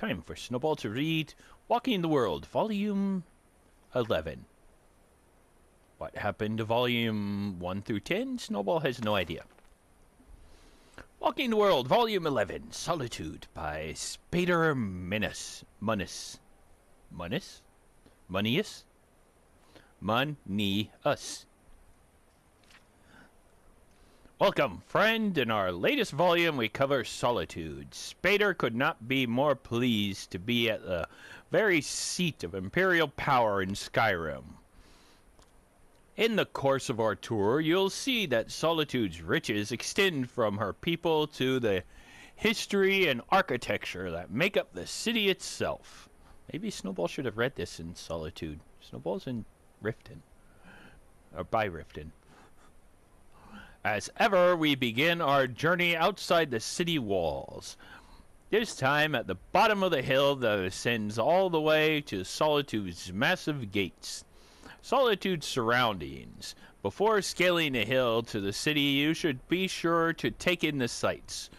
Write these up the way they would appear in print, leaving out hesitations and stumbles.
Time for Snowball to read Walking the World, Volume 11. What happened to Volume 1 through 10? Snowball has no idea. Walking the World, Volume 11, Solitude by Spader Munnius. Welcome, friend. In our latest volume, we cover Solitude. Spader could not be more pleased to be at the very seat of imperial power in Skyrim. In the course of our tour, you'll see that Solitude's riches extend from her people to the history and architecture that make up the city itself. Maybe Snowball should have read this in Solitude. Snowball's in Riften. Or by Riften. As ever, we begin our journey outside the city walls. This time at the bottom of the hill that ascends all the way to Solitude's massive gates. Solitude's surroundings. Before scaling the hill to the city, you should be sure to take in the sights.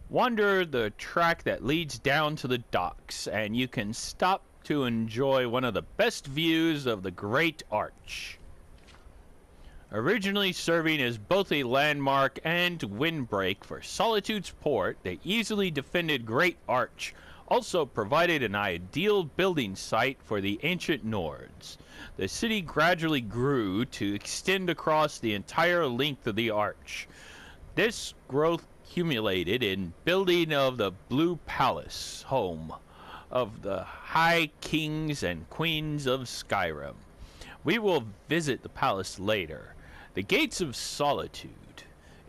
Wander the track that leads down to the docks, and you can stop to enjoy one of the best views of the Great Arch. Originally serving as both a landmark and windbreak for Solitude's port, the easily defended Great Arch also provided an ideal building site for the ancient Nords. The city gradually grew to extend across the entire length of the arch. This growth culminated in building of the Blue Palace, home of the High Kings and Queens of Skyrim. We will visit the palace later. The Gates of Solitude.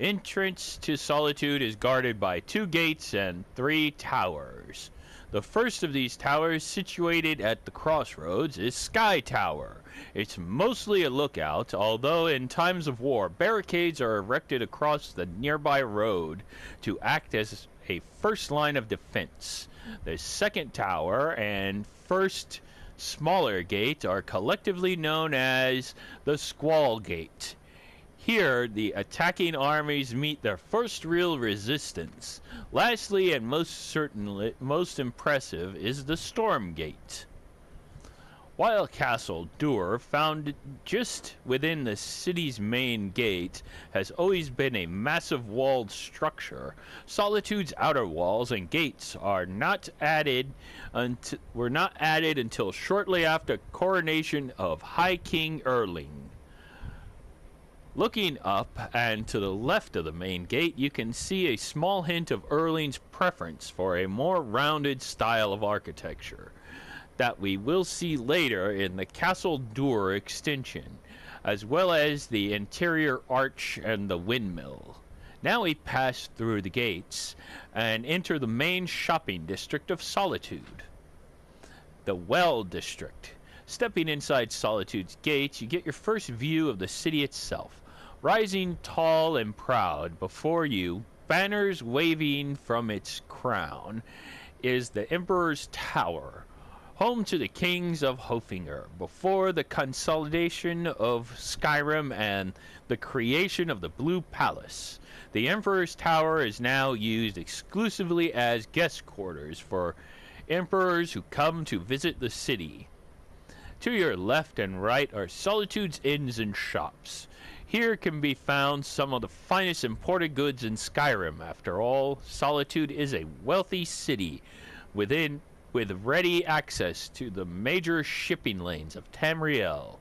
Entrance to Solitude is guarded by 2 gates and 3 towers. The first of these towers, situated at the crossroads, is Sky Tower. It's mostly a lookout, although in times of war, barricades are erected across the nearby road to act as a first line of defense. The second tower and first smaller gate are collectively known as the Squall Gate. Here, the attacking armies meet their first real resistance. Lastly, and most impressive, is the Storm Gate. While Castle Dur, found just within the city's main gate, has always been a massive walled structure, Solitude's outer walls and gates were not added until shortly after coronation of High King Erling. Looking up and to the left of the main gate, you can see a small hint of Erling's preference for a more rounded style of architecture that we will see later in the Castle Dur extension, as well as the interior arch and the windmill. Now we pass through the gates and enter the main shopping district of Solitude, the Well District. Stepping inside Solitude's gates, you get your first view of the city itself. Rising tall and proud before you, banners waving from its crown, is the Emperor's Tower, home to the Kings of Hofinger. Before the consolidation of Skyrim and the creation of the Blue Palace, the Emperor's Tower is now used exclusively as guest quarters for emperors who come to visit the city. To your left and right are Solitude's inns and shops. Here can be found some of the finest imported goods in Skyrim. After all, Solitude is a wealthy city with ready access to the major shipping lanes of Tamriel.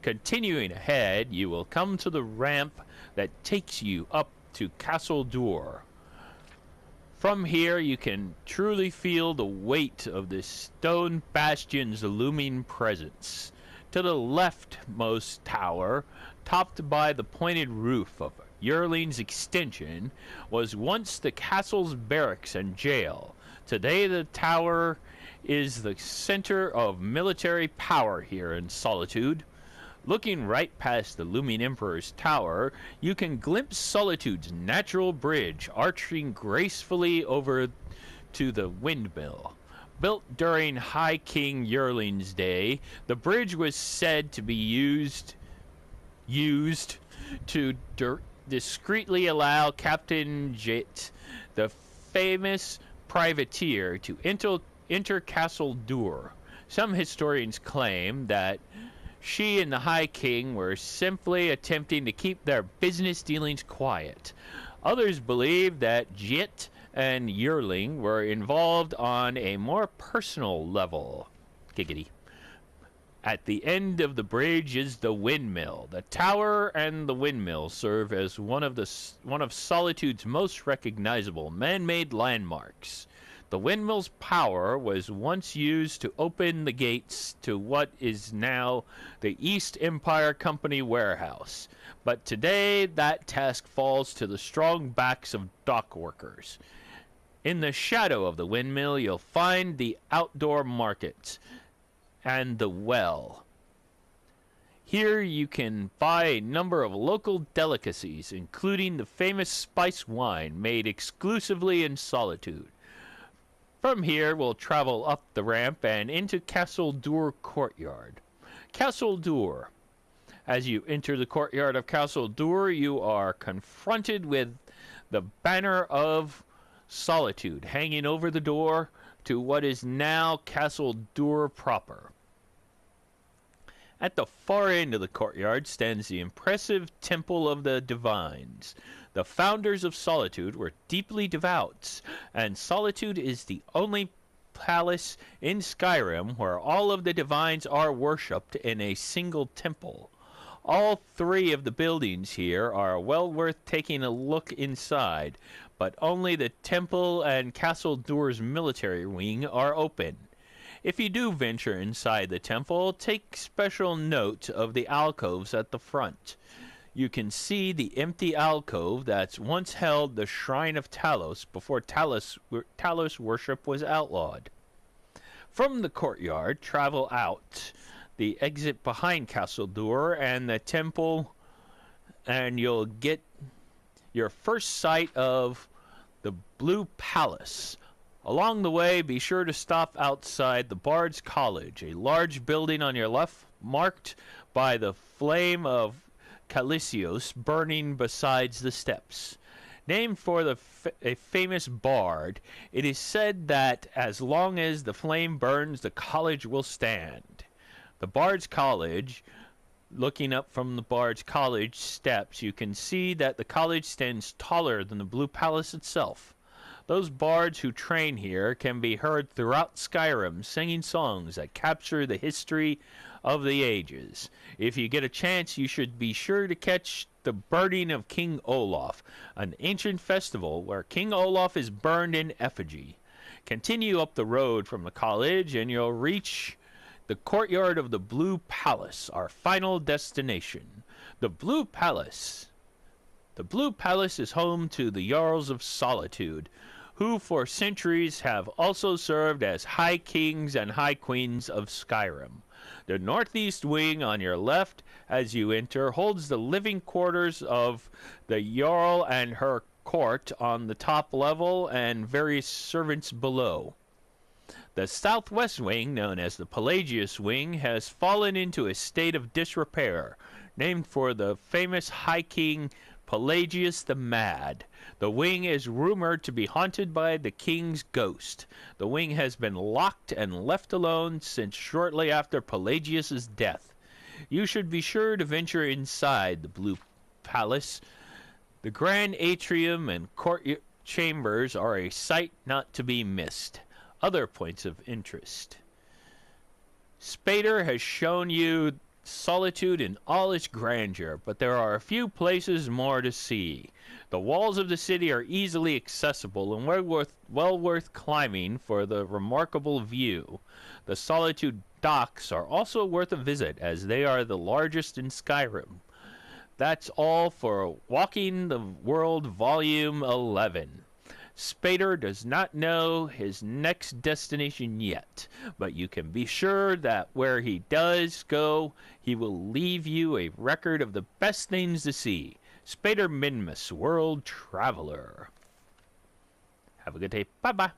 Continuing ahead, you will come to the ramp that takes you up to Castle Dur. From here, you can truly feel the weight of this stone bastion's looming presence. To the leftmost tower, topped by the pointed roof of Erling's extension, was once the castle's barracks and jail. Today the tower is the center of military power here in Solitude. Looking right past the looming Emperor's Tower, you can glimpse Solitude's natural bridge arching gracefully over to the windmill. Built during High King Erling's day, the bridge was said to be used to discreetly allow Captain Jit, the famous privateer, to enter Castle Dur. Some historians claim that she and the High King were simply attempting to keep their business dealings quiet. Others believe that Jit and Yearling were involved on a more personal level. Giggity. At the end of the bridge is the windmill. The tower and the windmill serve as one of Solitude's most recognizable man-made landmarks. The windmill's power was once used to open the gates to what is now the East Empire Company warehouse, but today that task falls to the strong backs of dock workers. In the shadow of the windmill, you'll find the outdoor market and the well. Here you can buy a number of local delicacies, including the famous spice wine made exclusively in Solitude. From here, we'll travel up the ramp and into Castle Dur Courtyard. Castle Dur. As you enter the courtyard of Castle Dur, you are confronted with the banner of Solitude hanging over the door to what is now Castle Dur proper. At the far end of the courtyard stands the impressive Temple of the Divines. The founders of Solitude were deeply devout, and Solitude is the only palace in Skyrim where all of the divines are worshipped in a single temple. All three of the buildings here are well worth taking a look inside, but only the temple and Castle Dur's military wing are open. If you do venture inside the temple, take special note of the alcoves at the front. You can see the empty alcove that's once held the Shrine of Talos before Talos worship was outlawed. From the courtyard, travel out the exit behind Castle Dur and the temple, and you'll get your first sight of the Blue Palace. Along the way, be sure to stop outside the Bard's College, a large building on your left marked by the flame of Calisios burning beside the steps. Named for a famous bard, it is said that as long as the flame burns, the college will stand. The Bard's College, looking up from the Bard's College steps, you can see that the college stands taller than the Blue Palace itself. Those bards who train here can be heard throughout Skyrim singing songs that capture the history of the ages. If you get a chance, you should be sure to catch the burning of King Olaf, an ancient festival where King Olaf is burned in effigy. Continue up the road from the college and you'll reach the courtyard of the Blue Palace, our final destination. The Blue Palace. The Blue Palace is home to the Jarls of Solitude, who for centuries have also served as High Kings and High Queens of Skyrim. The northeast wing on your left as you enter holds the living quarters of the Jarl and her court on the top level and various servants below. The southwest wing, known as the Pelagius Wing, has fallen into a state of disrepair, named for the famous High King Pelagius the Mad. The wing is rumored to be haunted by the king's ghost. The wing has been locked and left alone since shortly after Pelagius's death. You should be sure to venture inside the Blue Palace. The grand atrium and court chambers are a sight not to be missed. Other points of interest. Spader has shown you Solitude in all its grandeur, but there are a few places more to see. The walls of the city are easily accessible and well worth climbing for the remarkable view. The Solitude docks are also worth a visit, as they are the largest in Skyrim. That's all for Walking the World Volume 11. Spader does not know his next destination yet, but you can be sure that where he does go, he will leave you a record of the best things to see. Spader Minmus, World Traveler. Have a good day. Bye-bye.